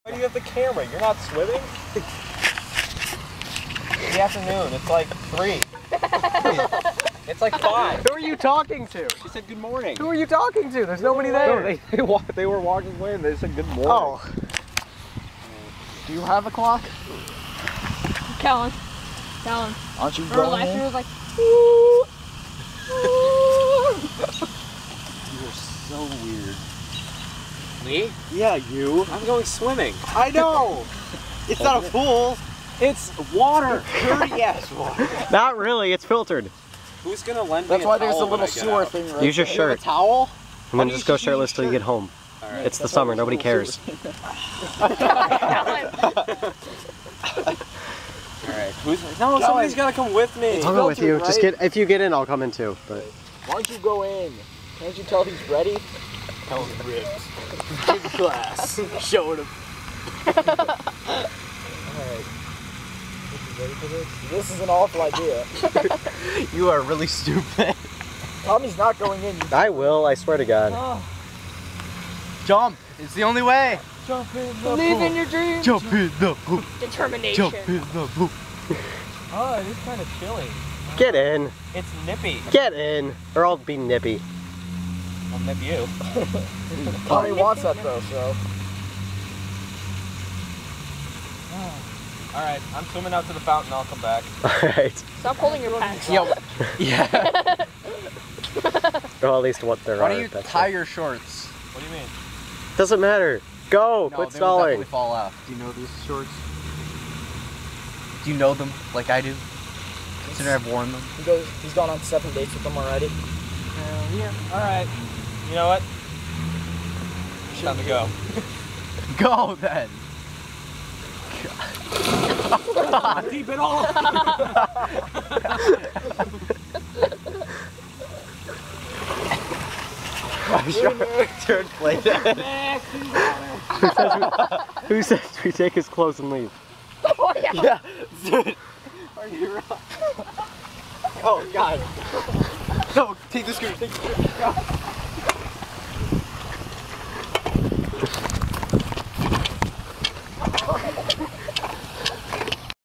Why do you have the camera? You're not swimming? It's the afternoon. It's like 3. It's like 5. Who are you talking to? She said good morning. Who are you talking to? There's nobody there. No, they were walking away and they said good morning. Oh. Do you have a clock? Callan. Aren't you Remember going last in? year it was like, You are so weird. Me? Yeah, you. I'm going swimming. I know. It's not a pool. It's water. Dirty ass water. Not really, it's filtered. Who's gonna lend me That's a why there's a towel when little I get sewer out? thing right Use your there. shirt. You have a towel? And then just go shirtless till you get home. All right. It's the summer, nobody cares. Alright. No, somebody's gotta come with me. I'll go with you. filtered, Just right? get, if you get in, I'll come in too. But Why don't you go in? Can't you tell he's ready? Tell him ribs. Big glass. Showing him. Alright. Ready for this? This is an awful idea. you are really stupid. Tommy's not going in. I will, I swear to God. Oh. Jump! It's the only way! Jump in the believe pool. in your dreams. Jump in the pool! Determination. in the pool! Oh, it is kind of chilly. Get in! It's nippy. Get in! Or I'll be nippy. I'll nip you. Tommy wants that though, so. Alright, I'm swimming out to the fountain. I'll come back. Alright. Stop holding your pants. Yeah. Well, at least what there Why are. don't you tie your shorts? What do you mean? Doesn't matter. Go! No, Quit they will stalling. definitely fall off. Do you know these shorts? Do you know them like I do? Consider I've worn them. He's gone on 7 dates with them already. Alright. You know what? It's time to go. Go then! Keep it all! Turn play dead. Who says we take his clothes and leave? Oh, yeah. Yeah, dude. Are you wrong? Oh, God. No, take the scooter, take the scooter. Go.